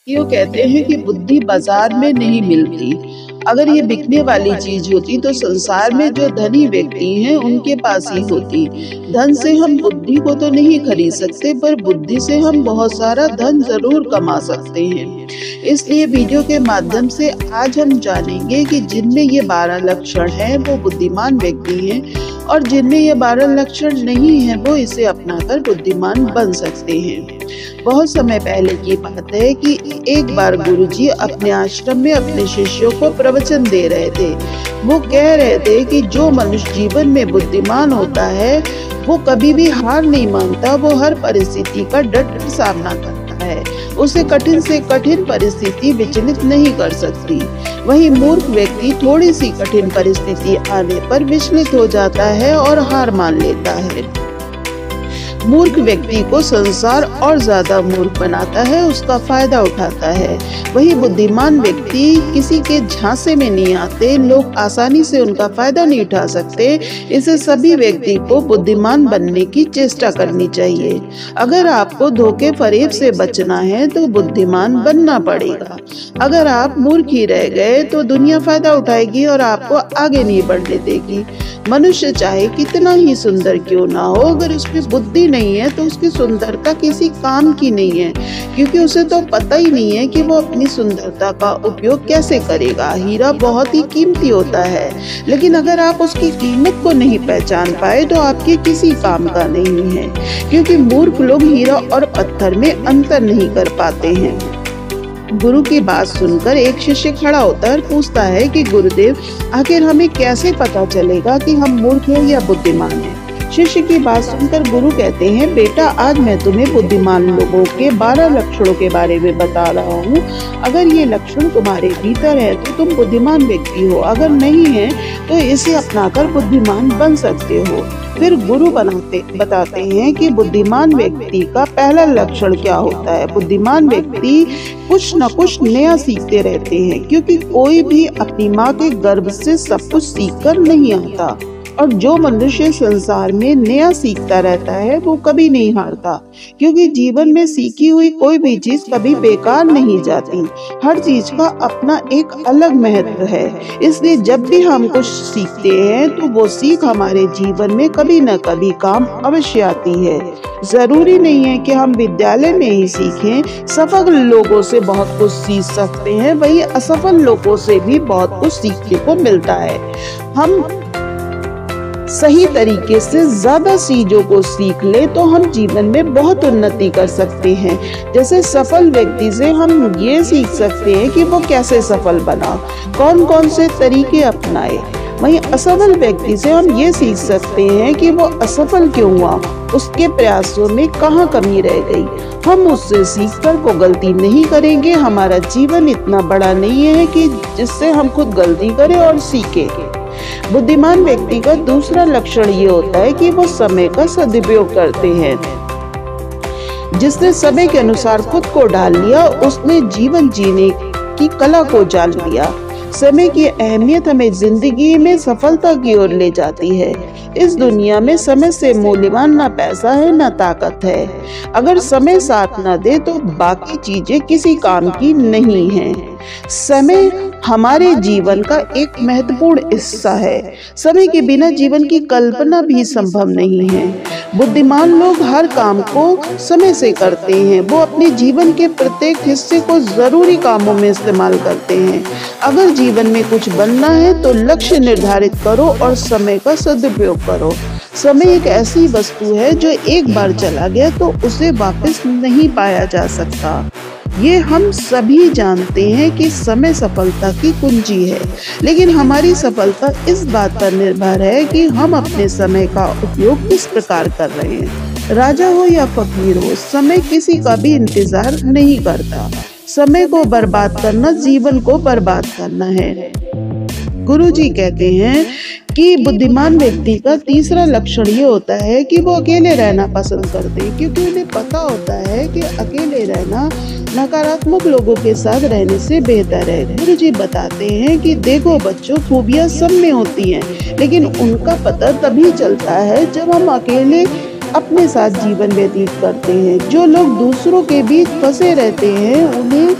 यो कहते हैं कि बुद्धि बाजार में नहीं मिलती। अगर ये बिकने वाली चीज होती तो संसार में जो धनी व्यक्ति हैं उनके पास ही होती। धन से हम बुद्धि को तो नहीं खरीद सकते, पर बुद्धि से हम बहुत सारा धन जरूर कमा सकते हैं। इसलिए वीडियो के माध्यम से आज हम जानेंगे कि जिनमें ये 12 लक्षण हैं वो बुद्धिमान व्यक्ति हैं, और जिनमें ये 12 लक्षण नहीं है वो इसे अपनाकर बुद्धिमान बन सकते हैं। बहुत समय पहले की बात है कि एक बार गुरुजी अपने आश्रम में अपने शिष्यों को प्रवचन दे रहे थे। वो कह रहे थे कि जो मनुष्य जीवन में बुद्धिमान होता है वो कभी भी हार नहीं मानता, वो हर परिस्थिति का डटकर सामना करता है। उसे कठिन से कठिन परिस्थिति विचलित नहीं कर सकती। वहीं मूर्ख व्यक्ति थोड़ी सी कठिन परिस्थिति आने पर विचलित हो जाता है और हार मान लेता है। मूर्ख व्यक्ति को संसार और ज्यादा मूर्ख बनाता है, उसका फायदा उठाता है। वही बुद्धिमान व्यक्ति किसी के झांसे में नहीं आते, लोग आसानी से उनका फायदा नहीं उठा सकते। इसे सभी व्यक्ति को बुद्धिमान बनने की चेष्टा करनी चाहिए। अगर आपको धोखे फरेब से बचना है तो बुद्धिमान बनना पड़ेगा। अगर आप मूर्ख ही रह गए तो दुनिया फायदा उठाएगी और आपको आगे नहीं बढ़ने देगी। मनुष्य चाहे कितना ही सुंदर क्यों ना हो, अगर उसमें बुद्धि नहीं है तो उसकी सुंदरता किसी काम की नहीं है, क्योंकि उसे तो पता ही नहीं है कि वो अपनी सुंदरता का उपयोग कैसे करेगा। हीरा बहुत ही कीमती होता है, लेकिन अगर आप उसकी कीमत को नहीं पहचान पाए तो आपके किसी काम का नहीं है, क्योंकि मूर्ख लोग हीरा और पत्थर में अंतर नहीं कर पाते हैं। गुरु की बात सुनकर एक शिष्य खड़ा होता है और पूछता है कि गुरुदेव, आखिर हमें कैसे पता चलेगा कि हम मूर्ख हैं या बुद्धिमान हैं? शिष्य की बात सुनकर गुरु कहते हैं, बेटा आज मैं तुम्हें बुद्धिमान लोगों के 12 लक्षणों के बारे में बता रहा हूँ। अगर ये लक्षण तुम्हारे भीतर है तो तुम बुद्धिमान व्यक्ति हो, अगर नहीं है तो इसे अपनाकर बुद्धिमान बन सकते हो। फिर गुरु बताते हैं कि बुद्धिमान व्यक्ति का पहला लक्षण क्या होता है। बुद्धिमान व्यक्ति कुछ न कुछ नया सीखते रहते हैं, क्योंकि कोई भी अपनी माँ के गर्भ से सब कुछ सीखकर नहीं आता, और जो मनुष्य संसार में नया सीखता रहता है वो कभी नहीं हारता, क्योंकि जीवन में सीखी हुई कोई भी चीज कभी बेकार नहीं जाती। हर चीज का अपना एक अलग महत्व है। इसलिए जब भी हम कुछ सीखते हैं तो वो सीख हमारे जीवन में कभी न कभी काम अवश्य आती है। जरूरी नहीं है कि हम विद्यालय में ही सीखें। सफल लोगों से बहुत कुछ सीख सकते हैं, वहीं असफल लोगों से भी बहुत कुछ सीखने को मिलता है। हम सही तरीके से ज्यादा चीजों को सीख ले तो हम जीवन में बहुत उन्नति कर सकते हैं। जैसे सफल व्यक्ति से हम ये सीख सकते हैं कि वो कैसे सफल बना, कौन कौन से तरीके अपनाए। वहीं असफल व्यक्ति से हम ये सीख सकते हैं कि वो असफल क्यों हुआ, उसके प्रयासों में कहाँ कमी रह गई। हम उससे सीखकर वो गलती नहीं करेंगे। हमारा जीवन इतना बड़ा नहीं है कि जिससे हम खुद गलती करें और सीखें। बुद्धिमान व्यक्ति का दूसरा लक्षण ये होता है कि वो समय का सदुपयोग करते हैं। जिसने समय के अनुसार खुद को ढाल लिया, उसने जीवन जीने की कला को जान लिया। समय की अहमियत हमें जिंदगी में सफलता की ओर ले जाती है। इस दुनिया में समय से मूल्यवान ना पैसा है ना ताकत है। अगर समय साथ ना दे तो बाकी चीजें किसी काम की नहीं है। समय हमारे जीवन का एक महत्वपूर्ण हिस्सा है। समय के बिना जीवन की कल्पना भी संभव नहीं है। बुद्धिमान लोग हर काम को समय से करते हैं। वो अपने जीवन के प्रत्येक हिस्से को जरूरी कामों में इस्तेमाल करते हैं। अगर जीवन में कुछ बनना है तो लक्ष्य निर्धारित करो और समय का सदुपयोग करो। समय एक ऐसी वस्तु है जो एक बार चला गया तो उसे वापस नहीं पाया जा सकता। ये हम सभी जानते हैं कि समय सफलता की कुंजी है, लेकिन हमारी सफलता इस बात पर निर्भर है कि हम अपने समय का उपयोग किस प्रकार कर रहे हैं। राजा हो या फकीर हो, समय किसी का भी इंतजार नहीं करता। समय को बर्बाद करना जीवन को बर्बाद करना है। गुरुजी कहते हैं कि बुद्धिमान व्यक्ति का तीसरा लक्षण ये होता है कि वो अकेले रहना पसंद करते हैं, क्योंकि उन्हें पता होता है कि अकेले रहना नकारात्मक लोगों के साथ रहने से बेहतर है। गुरुजी बताते हैं कि देखो बच्चों, खूबियां सब में होती हैं, लेकिन उनका पता तभी चलता है जब हम अकेले अपने साथ जीवन व्यतीत करते हैं। जो लोग दूसरों के बीच फंसे रहते हैं उन्हें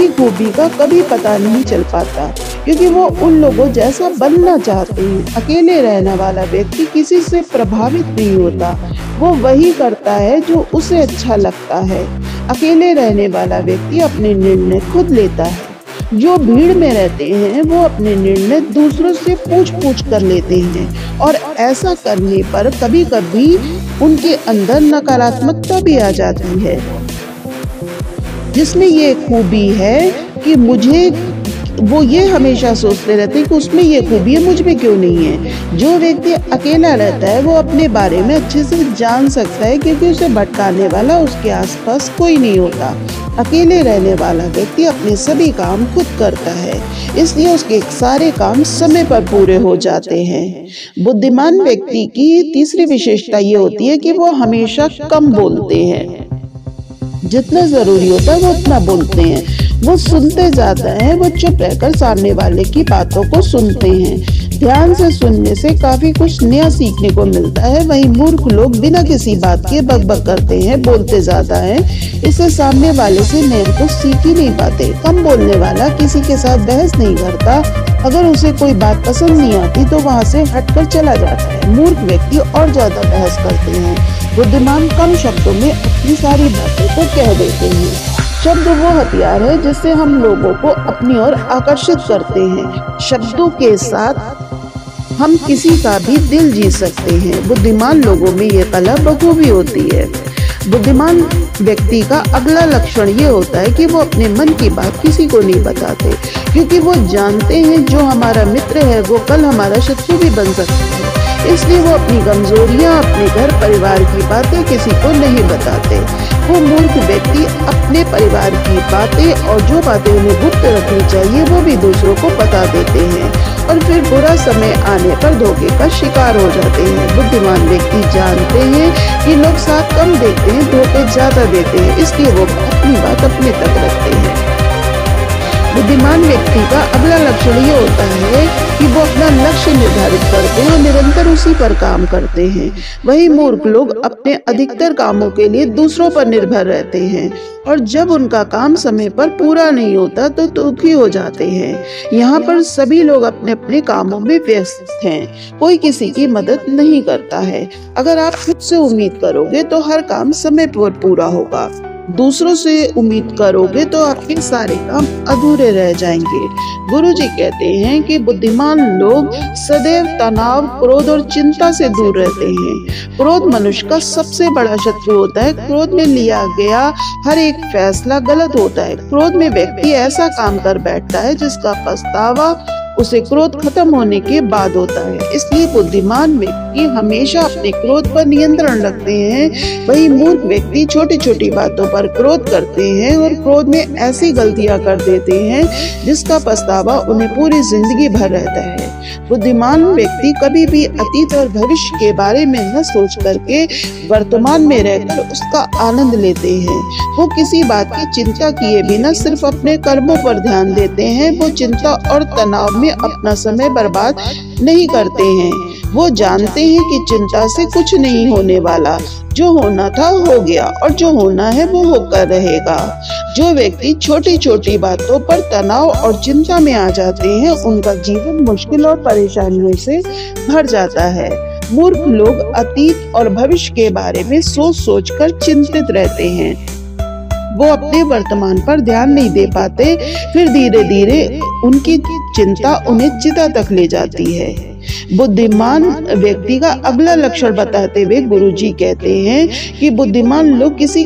उनकी खूबी का कभी पता नहीं चल पाता, क्योंकि वो उन लोगों जैसा बनना चाहते हैं। अकेले रहने वाला व्यक्ति किसी से प्रभावित नहीं होता, वो वही करता है जो उसे अच्छा लगता है। अकेले रहने वाला व्यक्ति अपने निर्णय खुद लेता है। जो भीड़ में रहते हैं वो अपने निर्णय दूसरों से पूछ कर लेते हैं, और ऐसा करने पर कभी कभी उनके अंदर नकारात्मकता भी आ जाती है, जिसमें ये खूबी है कि वो ये हमेशा सोचते रहते हैं कि उसमें ये खूबी है, मुझ में क्यों नहीं है। जो व्यक्ति अकेला रहता है वो अपने बारे में अच्छे से जान सकता है, क्योंकि उसे भटकाने वाला उसके आसपास कोई नहीं होता। अकेले रहने वाला व्यक्ति अपने सभी काम खुद करता है, इसलिए उसके सारे काम समय पर पूरे हो जाते हैं। बुद्धिमान व्यक्ति की तीसरी विशेषता ये होती है कि वो हमेशा कम बोलते हैं। जितना जरूरी होता है वो उतना बोलते हैं। वो सुनते जाते हैं, वो चुप रहकर सामने वाले की बातों को सुनते हैं। ध्यान से सुनने से काफी कुछ नया सीखने को मिलता है। वहीं मूर्ख लोग बिना किसी बात के बकबक करते हैं, बोलते ज्यादा हैं, इससे सामने वाले से नया कुछ सीख ही नहीं पाते। कम बोलने वाला किसी के साथ बहस नहीं करता, अगर उसे कोई बात पसंद नहीं आती तो वहाँ से हटकर चला जाता है। मूर्ख व्यक्ति और ज्यादा बहस करते हैं। बुद्धिमान कम शब्दों में अपनी सारी बातों को कह देते हैं। शब्द वो हथियार है जिससे हम लोगों को अपनी ओर आकर्षित करते हैं। शब्दों के साथ हम किसी का भी दिल जीत सकते हैं। बुद्धिमान लोगों में ये कला बखूबी होती है। बुद्धिमान व्यक्ति का अगला लक्षण ये होता है कि वो अपने मन की बात किसी को नहीं बताते, क्योंकि वो जानते हैं जो हमारा मित्र है वो कल हमारा शत्रु भी बन सकता है। इसलिए वो अपनी कमजोरियां, अपने घर परिवार की बातें किसी को नहीं बताते। वो मूर्ख व्यक्ति अपने परिवार की बातें और जो बातें उन्हें गुप्त रखनी चाहिए वो भी दूसरों को बता देते हैं, और फिर बुरा समय आने पर धोखे का शिकार हो जाते हैं। बुद्धिमान व्यक्ति जानते हैं कि लोग साथ कम देते हैं, धोखे ज्यादा देते हैं, इसलिए वो अपनी बात अपने तक रखते हैं। बुद्धिमान व्यक्ति का अगला लक्षण ये होता है कि वो अपना लक्ष्य निर्धारित करते हैं और निरंतर उसी पर काम करते हैं। वही मूर्ख लोग अपने अधिकतर कामों के लिए दूसरों पर निर्भर रहते हैं, और जब उनका काम समय पर पूरा नहीं होता तो दुखी हो जाते हैं। यहाँ पर सभी लोग अपने अपने कामों में व्यस्त हैं, कोई किसी की मदद नहीं करता है। अगर आप खुद से उम्मीद करोगे तो हर काम समय पर पूरा होगा, दूसरों से उम्मीद करोगे तो आपके सारे काम अधूरे रह जाएंगे। गुरुजी कहते हैं कि बुद्धिमान लोग सदैव तनाव, क्रोध और चिंता से दूर रहते हैं। क्रोध मनुष्य का सबसे बड़ा शत्रु होता है। क्रोध में लिया गया हर एक फैसला गलत होता है। क्रोध में व्यक्ति ऐसा काम कर बैठता है जिसका पछतावा उसे क्रोध खत्म होने के बाद होता है। इसलिए बुद्धिमान व्यक्ति हमेशा अपने क्रोध पर नियंत्रण रखते हैं। वही मूर्ख व्यक्ति छोटी छोटी बातों पर क्रोध करते हैं और क्रोध में ऐसी गलतियां कर देते हैं जिसका पछतावा उन्हें पूरी जिंदगी भर रहता है। बुद्धिमान व्यक्ति कभी भी अतीत और भविष्य के बारे में न सोच करके वर्तमान में रहकर उसका आनंद लेते हैं। वो किसी बात की चिंता किए बिना सिर्फ अपने कर्मों पर ध्यान देते हैं। वो चिंता और तनाव में अपना समय बर्बाद नहीं करते हैं। वो जानते हैं कि चिंता से कुछ नहीं होने वाला, जो होना था हो गया और जो होना है वो होकर रहेगा। जो व्यक्ति छोटी छोटी बातों पर तनाव और चिंता में आ जाते हैं उनका जीवन मुश्किल और परेशानियों से भर जाता है। मूर्ख लोग अतीत और भविष्य के बारे में सोच सोच कर चिंतित रहते हैं। वो अपने वर्तमान पर ध्यान नहीं दे पाते, फिर धीरे धीरे उनकी चिंता उन्हें चिता तक ले जाती है। बुद्धिमान व्यक्ति का अगला लक्षण बताते हुए गुरुजी कहते हैं कि बुद्धिमान लोग किसी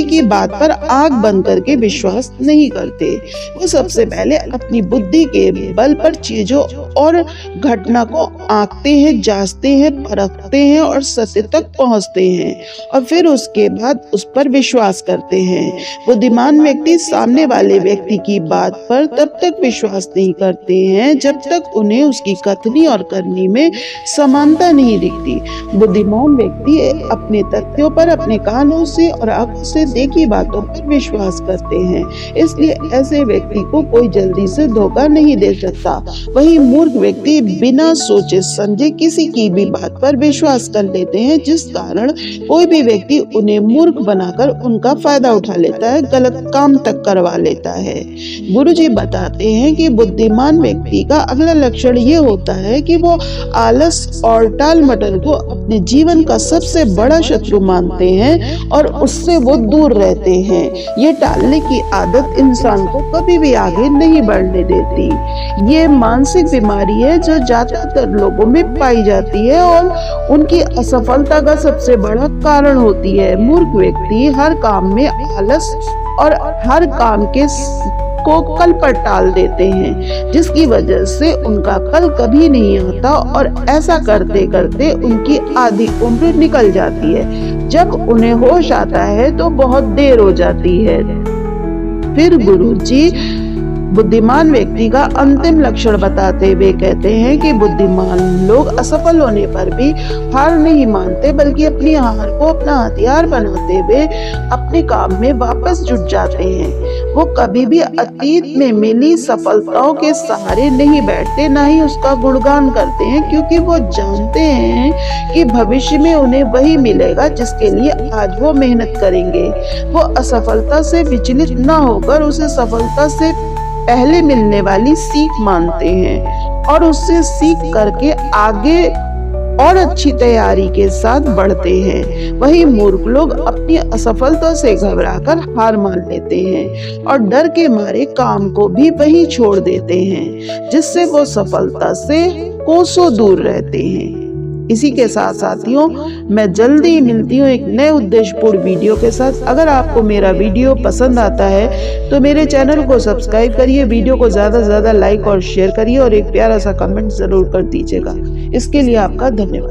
की बात पर आंख बंद करके विश्वास नहीं करते। वो सबसे पहले अपनी बुद्धि के बल पर चीजों और घटना को आंकते हैं, जांचते हैं, परखते हैं और सत्य तक पहुंचते हैं, और फिर उसके बाद उस पर विश्वास करते हैं। बुद्धिमान व्यक्ति सामने वाले व्यक्ति की बात पर तब तक विश्वास नहीं करते हैं जब तक उन्हें उसकी कथनी और करनी में समानता नहीं दिखती। बुद्धिमान व्यक्ति अपने तथ्यों पर, अपने कानों से और आंखों से देखी बातों पर विश्वास करते हैं, इसलिए ऐसे व्यक्ति को कोई जल्दी से धोखा नहीं दे सकता। वही मूर्ख व्यक्ति बिना सोचे समझे किसी की भी बात पर विश्वास कर लेते हैं, जिस कारण कोई भी व्यक्ति उन्हें मूर्ख बनाकर उनका फायदा उठा लेता है, गलत काम तक करवा लेता है। गुरुजी बताते हैं कि बुद्धिमान व्यक्ति का अगला लक्षण ये होता है कि वो आलस और टाल मटोल को अपने जीवन का सबसे बड़ा शत्रु मानते हैं और उससे वो दूर रहते हैं। ये टालने की आदत इंसान को कभी भी आगे नहीं बढ़ने देती। ये मानसिक बीमारी है जो ज्यादातर लोगों में पाई जाती है और उनकी असफलता का सबसे बड़ा कारण होती है। मूर्ख व्यक्ति हर काम में आलस और हर काम को कल पर टाल देते हैं, जिसकी वजह से उनका कल कभी नहीं आता और ऐसा करते करते उनकी आधी उम्र निकल जाती है। जब उन्हें होश आता है तो बहुत देर हो जाती है। फिर गुरुजी बुद्धिमान व्यक्ति का अंतिम लक्षण बताते हुए कहते हैं कि बुद्धिमान लोग असफल होने पर भी हार नहीं मानते, बल्कि अपनी हार को अपना हथियार बनाते हुए अपने काम में वापस जुट जाते हैं। वो कभी भी अतीत में मिली सफलताओं के सहारे नहीं बैठते, ना ही उसका गुणगान करते हैं, क्योंकि वो जानते हैं कि भविष्य में उन्हें वही मिलेगा जिसके लिए आज वो मेहनत करेंगे। वो असफलता से विचलित न होकर उसे सफलता से पहले मिलने वाली सीख मानते हैं और उससे सीख करके आगे और अच्छी तैयारी के साथ बढ़ते हैं। वही मूर्ख लोग अपनी असफलता से घबराकर हार मान लेते हैं और डर के मारे काम को भी वहीं छोड़ देते हैं, जिससे वो सफलता से कोसों दूर रहते हैं। इसी के साथ साथियों, मैं जल्दी ही मिलती हूँ एक नए उद्देश्यपूर्ण वीडियो के साथ। अगर आपको मेरा वीडियो पसंद आता है तो मेरे चैनल को सब्सक्राइब करिए, वीडियो को ज़्यादा से ज़्यादा लाइक और शेयर करिए और एक प्यारा सा कमेंट ज़रूर कर दीजिएगा। इसके लिए आपका धन्यवाद।